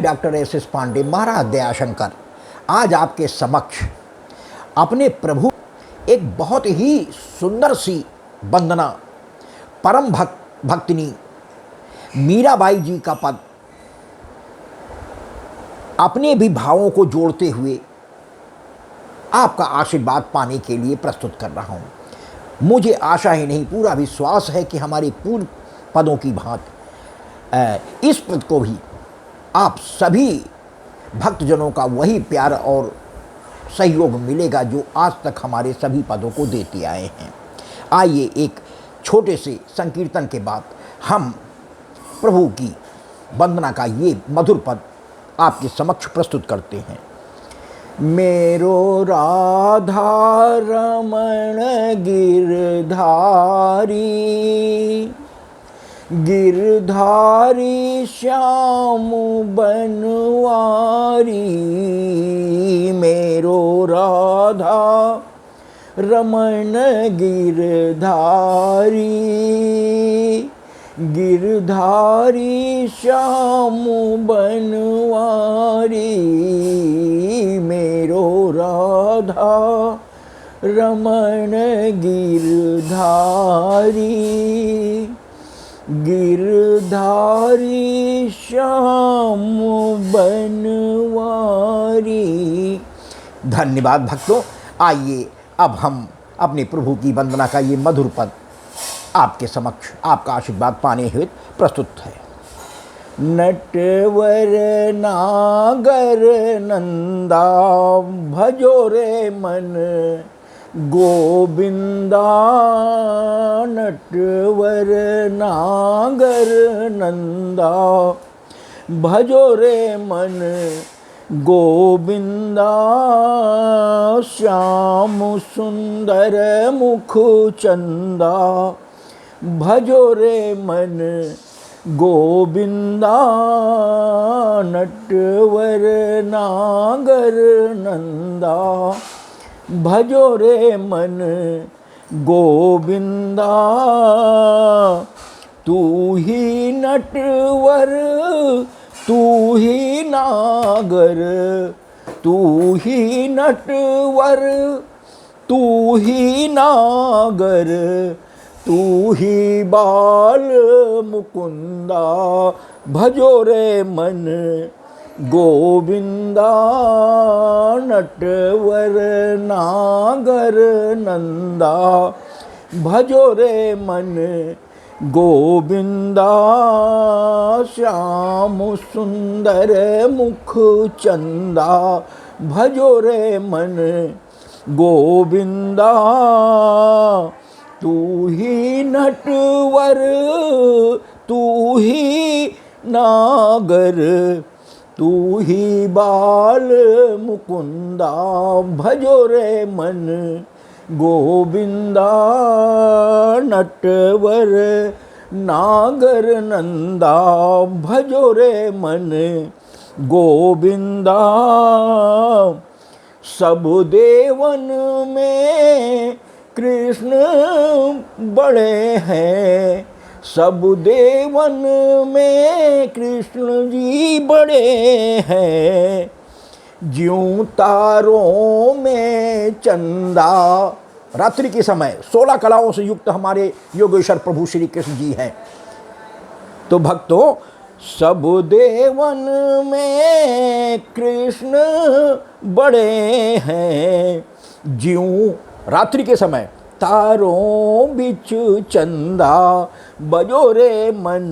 Doctor S S. Pandey, Maharaj Dayashankar, आज आपके समक्ष अपने प्रभु एक बहुत ही सुंदर सी वंदना परम भक्तिनी मीराबाई जी का पद अपने भी भावों को जोड़ते हुए आपका आशीर्वाद पाने के लिए प्रस्तुत कर रहा हूँ। मुझे आशा ही नहीं, पूरा विश्वास है कि हमारे पूर्व पदों की भांति इस पद को भी आप सभी भक्तजनों का वही प्यार और सहयोग मिलेगा जो आज तक हमारे सभी पदों को देते आए हैं। आइए एक छोटे से संकीर्तन के बाद हम प्रभु की वंदना का ये मधुर पद आपके समक्ष प्रस्तुत करते हैं। मेरो राधा रमण गिरधारी, गिरधारी श्याम बनवारी, मेरो राधा रमण गिरधारी, गिरधारी श्याम बनवारी, मेरो राधा रमण गिरधारी, गिरधारी श्याम बनवारी। धन्यवाद भक्तों। आइए अब हम अपने प्रभु की वंदना का ये मधुर पद आपके समक्ष आपका आशीर्वाद पाने हेतु प्रस्तुत है। नटवर नागर नंदा, भजो रे मन गोविंदा, नटवर नागर नंदा, भजो रे मन गोविंदा, श्याम सुंदर मुख चंदा, भजो रे मन गोविंदा, नटवर नागर नंदा, भजो रे मन गोविंदा, तू ही नटवर तू ही नागर, तू ही नटवर तू ही नागर, तू ही बाल मुकुंदा, भजो रे मन गोविंदा, नटवर नागर नंदा, भजो रे मन गोविंदा, श्याम सुंदर मुख चंदा, भजो रे मन गोविंदा, तू ही नटवर तू ही नागर, तू ही बाल मुकुंदा, भजो रे मन गोविंदा, नटवर नागर नंदा, भजो रे मन गोविंदा, सब देवन में कृष्ण बड़े हैं, सब देवन में कृष्ण जी बड़े हैं, ज्यों तारों में चंदा। रात्रि के समय 16 कलाओं से युक्त हमारे योगेश्वर प्रभु श्री कृष्ण जी हैं। तो भक्तों, सब देवन में कृष्ण बड़े हैं, ज्यों रात्रि के समय तारों बिच चंदा, बजो रे मन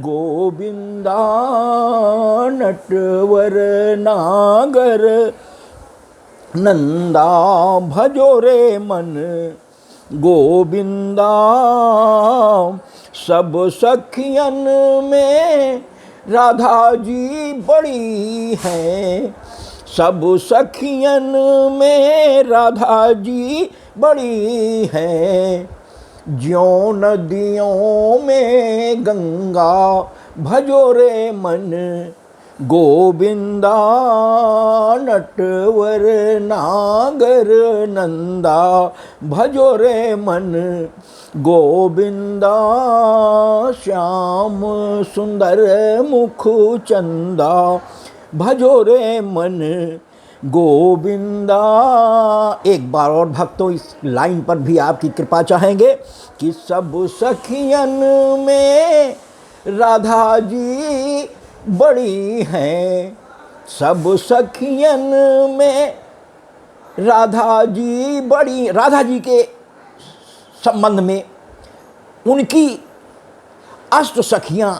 गोविंदा, नटवर नागर नंदा, भजो रे मन गोविंदा, सब सखियन में राधा जी बड़ी हैं, सब सखियन में राधा जी बड़ी हैं, ज्यों नदियों में गंगा, भजो रे मन गोविंदा नटवर नागर नंदा, भजो रे मन गोविंदा, श्याम सुंदर मुख चंदा, भजो रे मन गोविंदा। एक बार और भक्तों इस लाइन पर भी आपकी कृपा चाहेंगे कि सब सखियन में राधा जी बड़ी हैं, सब सखियन में राधा जी बड़ी। राधा जी के संबंध में उनकी अष्ट सखियां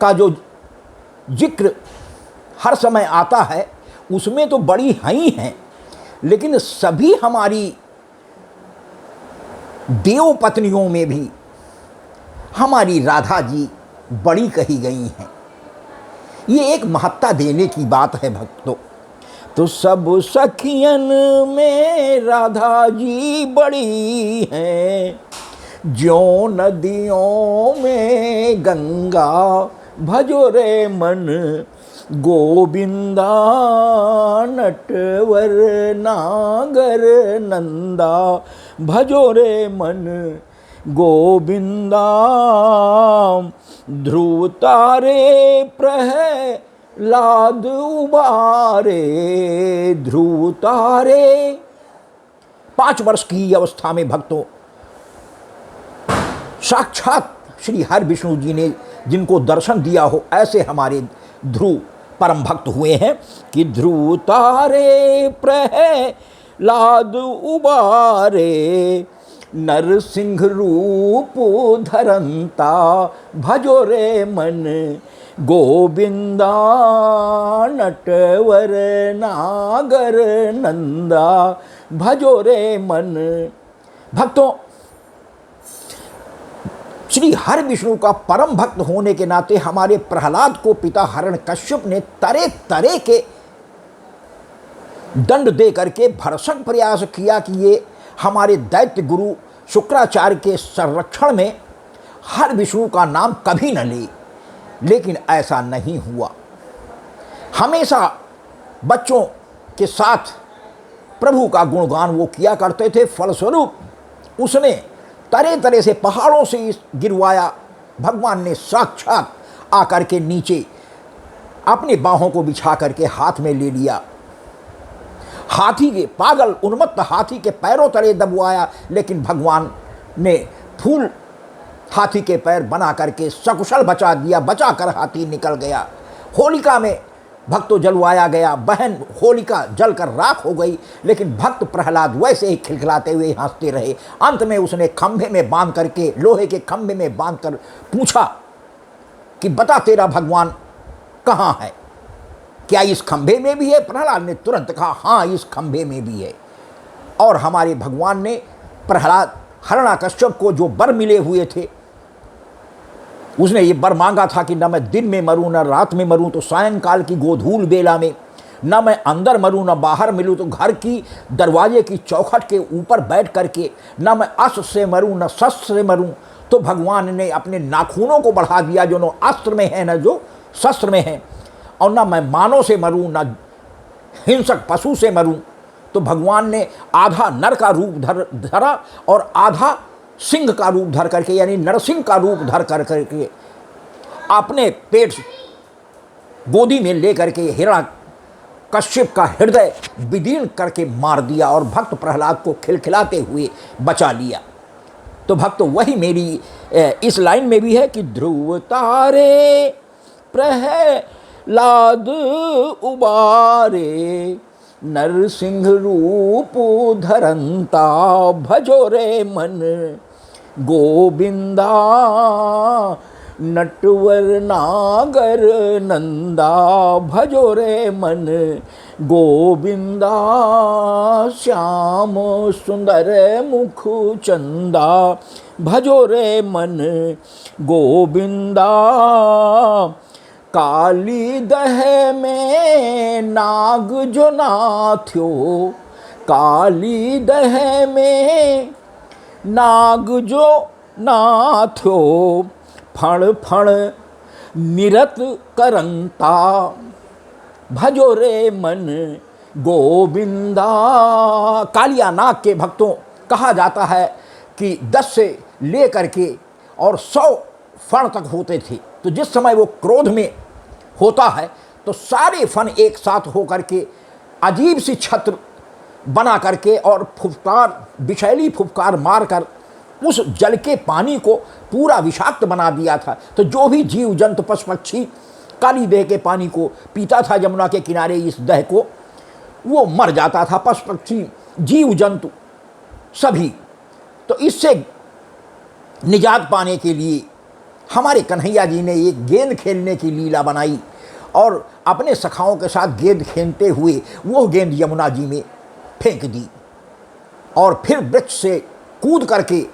का जो जिक्र हर समय आता है उसमें तो बड़ी हैं ही हैं, लेकिन सभी हमारी देव पत्नियों में भी हमारी राधा जी बड़ी कही गई हैं। ये एक महत्ता देने की बात है भक्तों। तो सब सखियन में राधा जी बड़ी हैं, ज्यों नदियों में गंगा, भजो रे मन गोविंदा, नटवर नागर नंदा, भजो रे मन गोविंदा। ध्रुव तारे प्रहलाद उबारे, ध्रुव तारे। 5 वर्ष की अवस्था में भक्तों साक्षात श्री हरि विष्णु जी ने जिनको दर्शन दिया हो, ऐसे हमारे ध्रुव परम भक्त हुए हैं कि ध्रुव तारे प्रहलाद उबारे, नरसिंह रूप धरंता, भजो रे मन गोविंदा, नटवर नागर नंदा, भजो रे मन। भक्तों श्री हरि विष्णु का परम भक्त होने के नाते हमारे प्रहलाद को पिता हिरण्यकश्यप ने तरह तरह के दंड दे करके भरसक प्रयास किया कि ये हमारे दैत्य गुरु शुक्राचार्य के संरक्षण में हरि विष्णु का नाम कभी न ले, लेकिन ऐसा नहीं हुआ। हमेशा बच्चों के साथ प्रभु का गुणगान वो किया करते थे, फलस्वरूप उसने तरह तरह से पहाड़ों से गिरवाया। भगवान ने साक्षात आकर के नीचे अपनी बाहों को बिछा करके हाथ में ले लिया, हाथी के पागल उन्मत्त हाथी के पैरों तले दबवाया, लेकिन भगवान ने फूल हाथी के पैर बना करके सकुशल बचा दिया, बचा कर हाथी निकल गया। होलिका में भक्तों जलवाया गया, बहन होलिका जलकर राख हो गई, लेकिन भक्त प्रहलाद वैसे ही खिलखिलाते हुए हंसते रहे। अंत में उसने खंभे में बांध करके, लोहे के खंभे में बांध कर पूछा कि बता तेरा भगवान कहाँ है, क्या इस खंभे में भी है? प्रहलाद ने तुरंत कहा हाँ, इस खंभे में भी है। और हमारे भगवान ने प्रहलाद हिरण्यकश्यप को जो वर मिले हुए थे, उसने ये वर मांगा था कि न मैं दिन में मरूं न रात में मरूं तो सायंकाल की गोधूल बेला में, न मैं अंदर मरूं न बाहर मिलूं तो घर की दरवाजे की चौखट के ऊपर बैठ करके, न मैं अस्त्र से मरूं न शस्त्र से मरूं। तो भगवान ने अपने नाखूनों को बढ़ा दिया, जो न अस्त्र में है न जो शस्त्र में है, और न मैं मानव से मरूं न हिंसक पशु से मरूं। तो भगवान ने आधा नर का रूप धरा और आधा सिंह का रूप धर करके, यानी नरसिंह का रूप धर करके अपने पेट गोदी में ले करके हिरण्यकश्यप का हृदय विदीर्ण करके मार दिया और भक्त प्रहलाद को खिलखिलाते हुए बचा लिया। तो भक्तों वही मेरी इस लाइन में भी है कि ध्रुव तारे प्रहलाद उबारे, नरसिंह रूप धरंता, भजो रे मन गोविंदा, नटवर नागर नंदा, भजो रे मन गोविंदा, श्याम सुंदर मुख चंदा, भजो रे मन गोविंदा। काली दह में नाग जो नाथ्यो, काली दह में नाग जो नाथ्यो, फण फण निरत करंता, भजो रे मन गोविंदा। कालिया नाग के भक्तों कहा जाता है कि 10 से लेकर के और 100 फण तक होते थे। तो जिस समय वो क्रोध में होता है तो सारे फण एक साथ होकर के अजीब सी छत्र बना करके और फुफकार, विषैली फुफकार मारकर उस जल के पानी को पूरा विषाक्त बना दिया था। तो जो भी जीव जंतु पशु पक्षी काली दह के पानी को पीता था यमुना के किनारे इस दह को, वो मर जाता था, पशु पक्षी जीव जंतु सभी। तो इससे निजात पाने के लिए हमारे कन्हैया जी ने एक गेंद खेलने की लीला बनाई और अपने सखाओं के साथ गेंद खेलते हुए वो गेंद यमुना जी में फेंक दी और फिर वृक्ष से कूद करके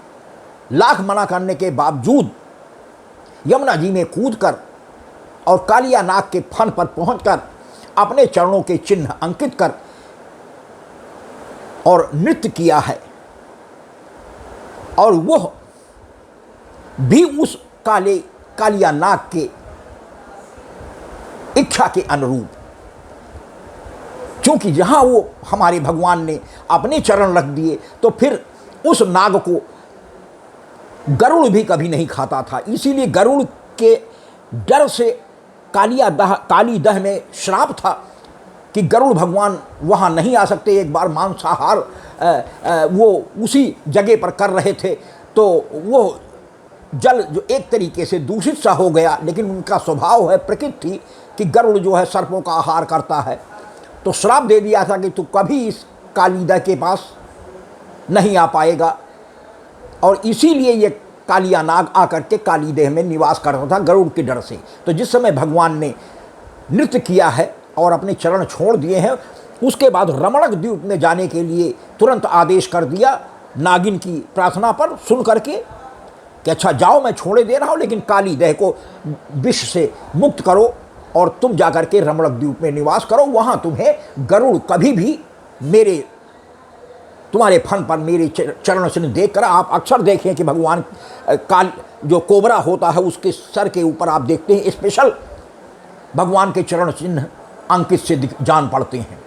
लाख मना करने के बावजूद यमुना जी में कूद कर और कालिया नाग के फन पर पहुंचकर अपने चरणों के चिन्ह अंकित कर और नृत्य किया है। और वह भी उस कालिया नाग के इच्छा के अनुरूप, क्योंकि जहां वो हमारे भगवान ने अपने चरण रख दिए तो फिर उस नाग को गरुड़ भी कभी नहीं खाता था। इसीलिए गरुड़ के डर से काली दह में श्राप था कि गरुड़ भगवान वहाँ नहीं आ सकते। एक बार मांसाहार वो उसी जगह पर कर रहे थे तो वो जल जो एक तरीके से दूषित सा हो गया, लेकिन उनका स्वभाव है, प्रकृति थी कि गरुड़ जो है सर्पों का आहार करता है। तो श्राप दे दिया था कि तू कभी इस काली दह के पास नहीं आ पाएगा। और इसीलिए ये कालिया नाग आकर के काली देह में निवास करता था गरुड़ के डर से। तो जिस समय भगवान ने नृत्य किया है और अपने चरण छोड़ दिए हैं, उसके बाद रमणक द्वीप में जाने के लिए तुरंत आदेश कर दिया नागिन की प्रार्थना पर सुन करके कि अच्छा जाओ, मैं छोड़े दे रहा हूँ, लेकिन काली देह को विष से मुक्त करो और तुम जाकर के रमणक द्वीप में निवास करो। वहाँ तुम्हें गरुड़ कभी भी तुम्हारे फन पर मेरे चरण चिन्ह देख कर, आप अक्सर देखें कि भगवान काल जो कोबरा होता है उसके सर के ऊपर आप देखते हैं स्पेशल भगवान के चरण चिन्ह अंकित से जान पड़ते हैं।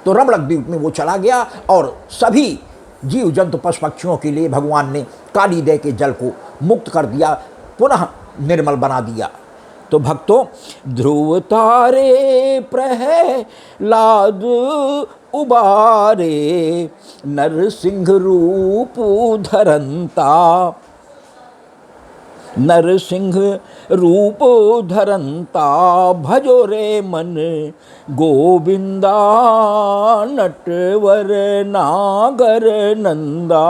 तो रमणक द्वीप में वो चला गया और सभी जीव जंतु पशु पक्षियों के लिए भगवान ने काली दह के जल को मुक्त कर दिया, पुनः निर्मल बना दिया। तो भक्तों, ध्रुव तारे प्रहलाद उबारे, नरसिंह रूप धरंता, नरसिंह रूप धरंता, भजो रे मन गोविंदा, नटवर नागर नंदा,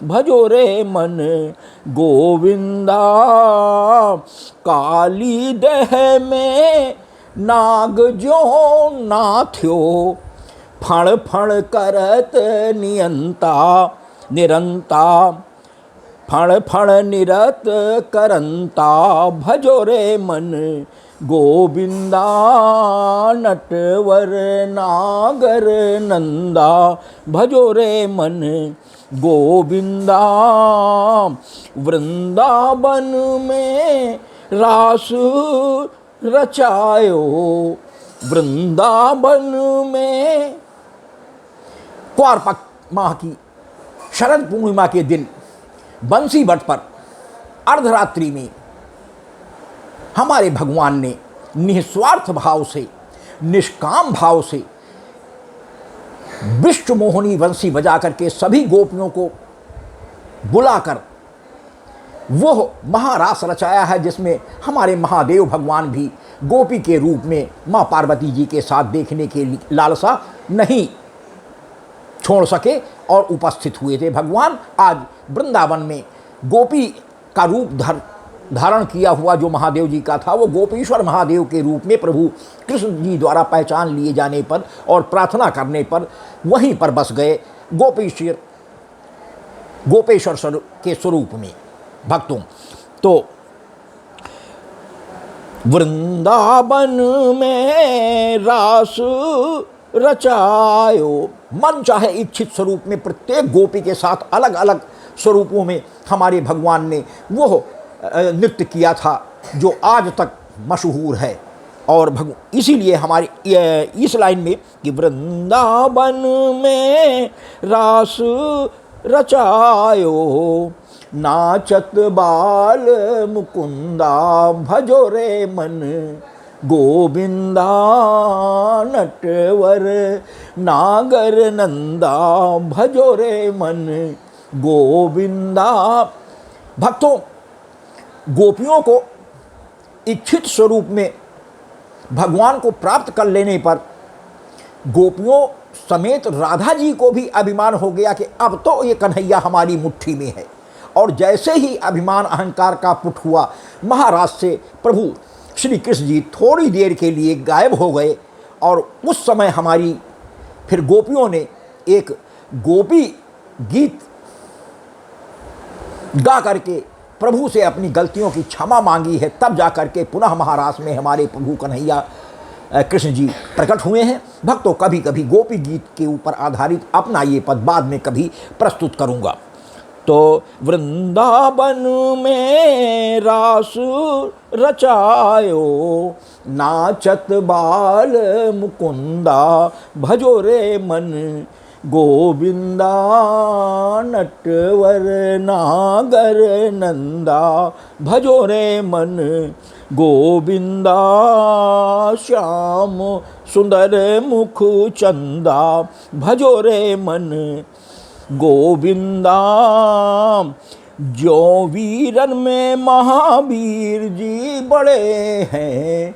भजो रे मन गोविंदा। काली दह में नाग जो नाथ्यो, फण फण करत नियंता, निरंता, फण फण निरत करंता, भजो रे मन गोविंदा, नटवर नागर नंदा, भजो रे मन गोविंदा। वृंदावन में रास रचायो, वृंदावन में क्वारपक माह की शरद पूर्णिमा के दिन बंसी बट पर अर्धरात्रि में हमारे भगवान ने निस्वार्थ भाव से, निष्काम भाव से विश्व मोहनी बंसी बजा करके सभी गोपियों को बुलाकर वो महारास रचाया है, जिसमें हमारे महादेव भगवान भी गोपी के रूप में माँ पार्वती जी के साथ देखने के लालसा नहीं छोड़ सके और उपस्थित हुए थे। भगवान आज वृंदावन में गोपी का रूप धारण किया हुआ जो महादेव जी का था, वो गोपीश्वर महादेव के रूप में प्रभु कृष्ण जी द्वारा पहचान लिए जाने पर और प्रार्थना करने पर वहीं पर बस गए गोपेश्वर के स्वरूप में। भक्तों, तो वृंदावन में रास रचायो, मन चाहे इच्छित स्वरूप में प्रत्येक गोपी के साथ अलग अलग स्वरूपों में हमारे भगवान ने वो नृत्य किया था जो आज तक मशहूर है और इसीलिए हमारी इस लाइन में कि वृंदावन में रास रचायो, नाचत बाल मुकुंदा भजो रे मन, गोविंदा नटवर नागर नंदा भजो रे मन, गोविंदा। भक्तों, गोपियों को इच्छित स्वरूप में भगवान को प्राप्त कर लेने पर गोपियों समेत राधा जी को भी अभिमान हो गया कि अब तो ये कन्हैया हमारी मुट्ठी में है। और जैसे ही अभिमान अहंकार का पुट हुआ, महाराज से प्रभु श्री कृष्ण जी थोड़ी देर के लिए गायब हो गए। और उस समय हमारी फिर गोपियों ने एक गोपी गीत गा करके प्रभु से अपनी गलतियों की क्षमा मांगी है। तब जा करके पुनः महाराज में हमारे प्रभु कन्हैया कृष्ण जी प्रकट हुए हैं। भक्तों, कभी कभी गोपी गीत के ऊपर आधारित अपना ये पद बाद में कभी प्रस्तुत करूंगा। तो वृंदावन में रास रचायो, नाचत बाल मुकुंदा भजो रे मन, गोविंदा नटवर नागर नंदा भजो रे मन, गोविंदा श्याम सुंदर मुख चंदा भजो रे मन, गोविंदा। जो वीरन में महावीर जी बड़े हैं,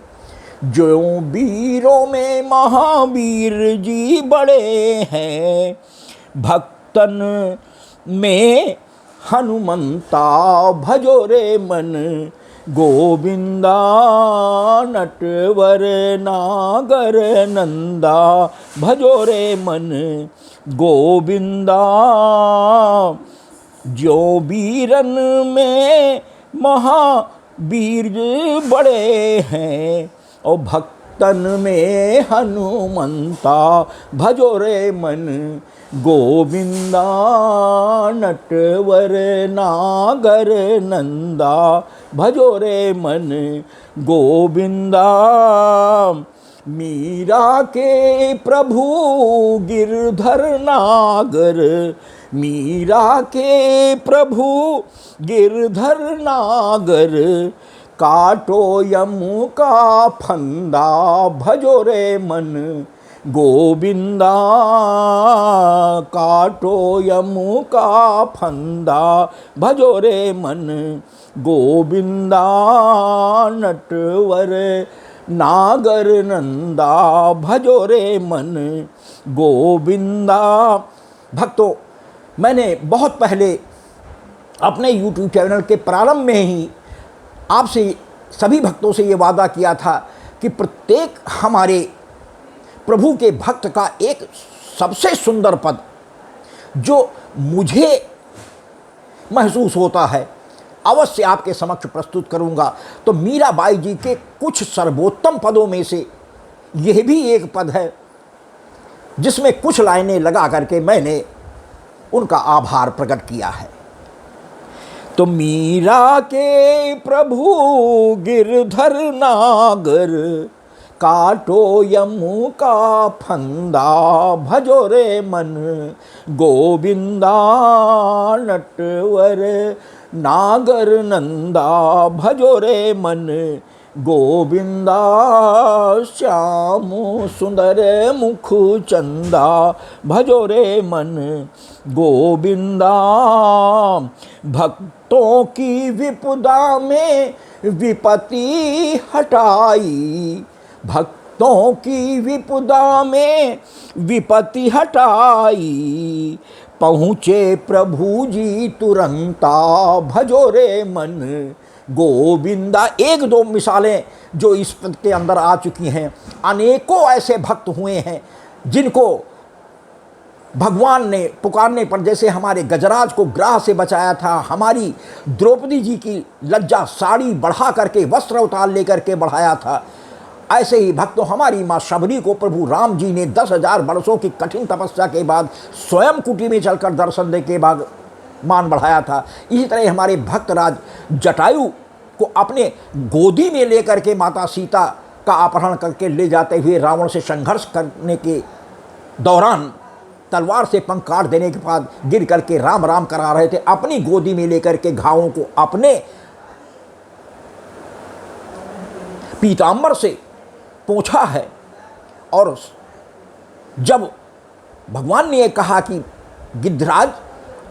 जो वीरों में महावीर जी बड़े हैं, भक्तन में हनुमंता भजो रे मन, गोविंदा नटवर नागर नंदा भजो रे मन, गोविंदा। जो वीरन में महावीर बड़े हैं, और भक्तन में हनुमंता भजो रे मन, गोविंदा नटवर नागर नंदा भजो रे मन, गोविंदा। मीरा के प्रभु गिरधर नागर, मीरा के प्रभु गिरधर नागर, काटो यमु का फंदा भजो रे मन, गोविंदा। काटो यमु का फंदा भजो रे मन, गोविंदा नटवर नागर नंदा भजो रे मन, गोविंदा। भक्तों, मैंने बहुत पहले अपने YouTube चैनल के प्रारंभ में ही आपसे सभी भक्तों से ये वादा किया था कि प्रत्येक हमारे प्रभु के भक्त का एक सबसे सुंदर पद जो मुझे महसूस होता है अवश्य आपके समक्ष प्रस्तुत करूंगा। तो मीराबाई जी के कुछ सर्वोत्तम पदों में से यह भी एक पद है जिसमें कुछ लाइनें लगा करके मैंने उनका आभार प्रकट किया है। तो मीरा के प्रभु गिरधर नागर, काटो यमु का फंदा भजो रे मन, गोविंदा नटवर नागर नंदा भजो रे मन, गोविंदा श्याम सुंदर मुख चंदा भजो रे मन, गोविंदा। भक्तों की विपदा में विपत्ति हटाई, भक्तों की विपदा में विपत्ति हटाई, पहुँचे प्रभु जी तुरंता भजो रे मन, गोविंदा। एक दो मिसालें जो इस पद के अंदर आ चुकी हैं। अनेकों ऐसे भक्त हुए हैं जिनको भगवान ने पुकारने पर, जैसे हमारे गजराज को ग्राह से बचाया था, हमारी द्रौपदी जी की लज्जा साड़ी बढ़ा करके वस्त्र उतार लेकर के बढ़ाया था, ऐसे ही भक्तों हमारी माँ शबरी को प्रभु राम जी ने 10,000 वर्षों की कठिन तपस्या के बाद स्वयं कुटी में चलकर दर्शन दे के बाद मान बढ़ाया था। इसी तरह हमारे भक्तराज जटायु को अपने गोदी में लेकर के माता सीता का अपहरण करके ले जाते हुए रावण से संघर्ष करने के दौरान तलवार से पंख काट देने के बाद गिर करके राम राम करा रहे थे, अपनी गोदी में लेकर के घावों को अपने पीतांबर से पोंछा है। और जब भगवान ने कहा कि गिद्धराज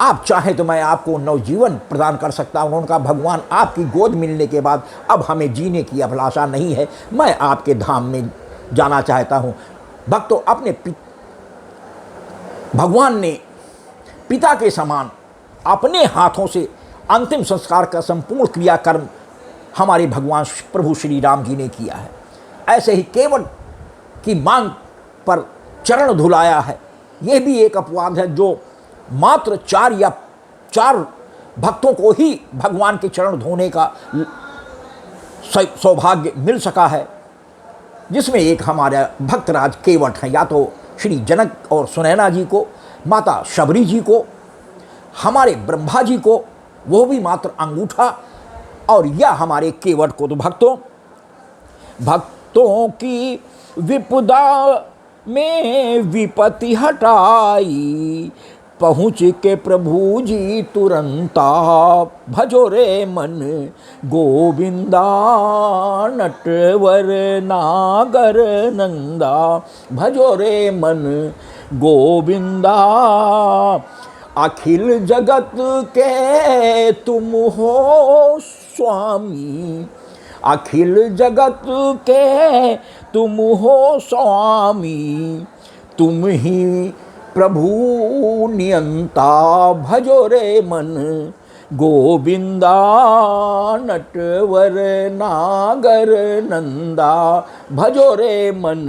आप चाहें तो मैं आपको नवजीवन प्रदान कर सकता हूँ, उन्होंने कहा भगवान आपकी गोद मिलने के बाद अब हमें जीने की अभिलाषा नहीं है, मैं आपके धाम में जाना चाहता हूँ। भक्तों, अपने भगवान ने पिता के समान अपने हाथों से अंतिम संस्कार का संपूर्ण क्रियाकर्म हमारे भगवान प्रभु श्री राम जी ने किया है। ऐसे ही केवट की मांग पर चरण धुलाया है। यह भी एक अपवाद है जो मात्र 4 भक्तों को ही भगवान के चरण धोने का सौभाग्य मिल सका है, जिसमें एक हमारा भक्तराज केवट हैं, या तो श्री जनक और सुनैना जी को, माता शबरी जी को, हमारे ब्रह्मा जी को, वो भी मात्र अंगूठा, और या हमारे केवट को। तो भक्तों की विपदा में विपत्ति हटाई, पहुँच के प्रभु जी तुरंता, भजो रे मन गोविंदा, नटवर नागर नंदा, भजो रे मन गोविंदा। अखिल जगत के तुम हो स्वामी, अखिल जगत के तुम हो स्वामी, तुम ही प्रभु नियंता, भजो रे मन गोविंदा, नटवर नागर नंदा, भजो रे मन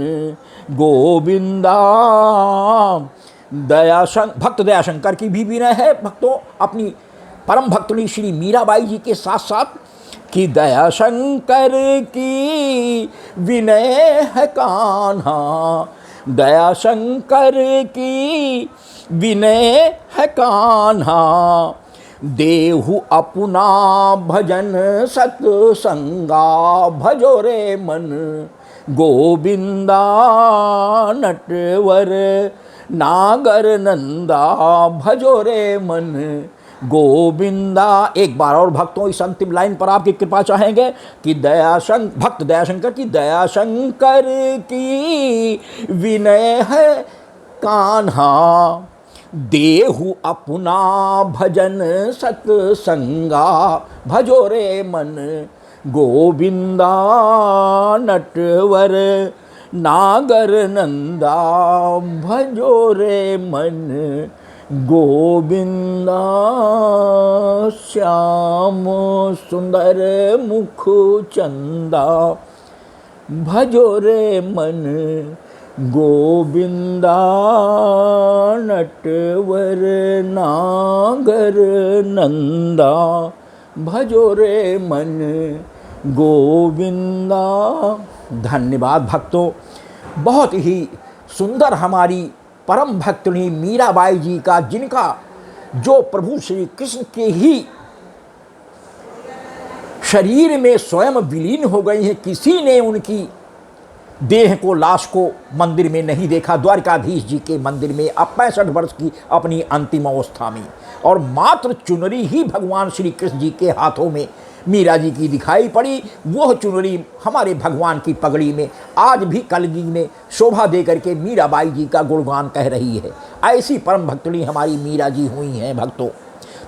गोविंदा। भक्त दयाशंकर की भी विनय है भक्तों अपनी परम भक्तनी श्री मीराबाई जी के साथ साथ कि दयाशंकर की विनय है कान्हा, दयाशंकर की विनय है कान्हा, देहु अपना भजन सत्संगा, भजो रे मन गोविंदा, नटवर नागर नंदा, भजो रे मन गोविंदा। एक बार और भक्तों इस अंतिम लाइन पर आपकी कृपा चाहेंगे कि भक्त दयाशंकर की, दयाशंकर की विनय है कान्हा, देहु अपना भजन सत्संगा, भजो रे मन गोविंदा, नटवर नागर नंदा, भजो रे मन गोविंदा। श्याम सुंदर मुख चंदा, भजो रे मन गोविंदा, नटवर नागर नंदा, भजो रे मन गोविंदा। धन्यवाद भक्तों, बहुत ही सुंदर हमारी परम भक्तनी मीराबाई जी का, जिनका जो प्रभु श्री कृष्ण के ही शरीर में स्वयं विलीन हो गई हैं, किसी ने उनकी देह को, लाश को मंदिर में नहीं देखा। द्वारकाधीश जी के मंदिर में अब 65 वर्ष की अपनी अंतिम अवस्था में, और मात्र चुनरी ही भगवान श्री कृष्ण जी के हाथों में मीरा जी की दिखाई पड़ी। वह चुनरी हमारे भगवान की पगड़ी में आज भी कलगी में शोभा दे करके मीराबाई जी का गुणगान कह रही है। ऐसी परम भक्तनी हमारी मीरा जी हुई हैं भक्तों।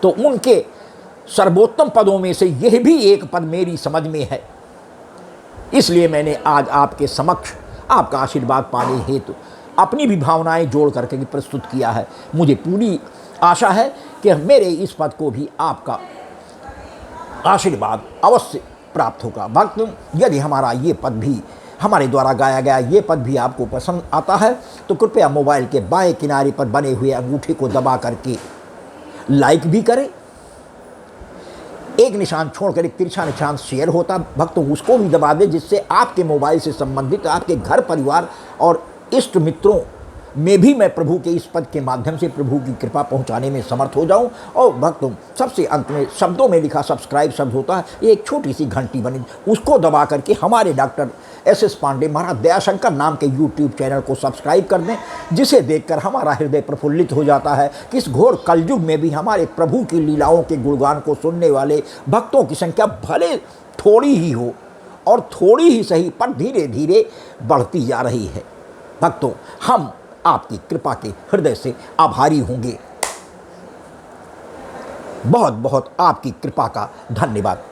तो उनके सर्वोत्तम पदों में से यह भी एक पद मेरी समझ में है, इसलिए मैंने आज आपके समक्ष आपका आशीर्वाद पाने हेतु अपनी भी भावनाएं जोड़ करके प्रस्तुत किया है। मुझे पूरी आशा है कि मेरे इस पद को भी आपका आशीर्वाद अवश्य प्राप्त होगा। भक्त, यदि हमारा ये पद भी, हमारे द्वारा गाया गया ये पद भी आपको पसंद आता है तो कृपया मोबाइल के बाएं किनारे पर बने हुए अंगूठे को दबा करके लाइक भी करें। एक निशान छोड़कर एक तिरछा निशान शेयर होता भक्तों, उसको भी दबा दें, जिससे आपके मोबाइल से संबंधित आपके घर परिवार और इष्ट मित्रों में भी मैं प्रभु के इस पद के माध्यम से प्रभु की कृपा पहुंचाने में समर्थ हो जाऊं। और भक्तों, सबसे अंत में शब्दों में लिखा सब्सक्राइब शब्द होता है, एक छोटी सी घंटी बनी, उसको दबा करके हमारे डॉक्टर SS पांडे महाराज दयाशंकर नाम के YouTube चैनल को सब्सक्राइब कर दें, जिसे देखकर हमारा हृदय प्रफुल्लित हो जाता है कि इस घोर कलयुग में भी हमारे प्रभु की लीलाओं के गुणगान को सुनने वाले भक्तों की संख्या भले थोड़ी ही हो, और थोड़ी ही सही पर धीरे धीरे बढ़ती जा रही है। भक्तों, हम आपकी कृपा के हृदय से आभारी होंगे। बहुत बहुत आपकी कृपा का धन्यवाद।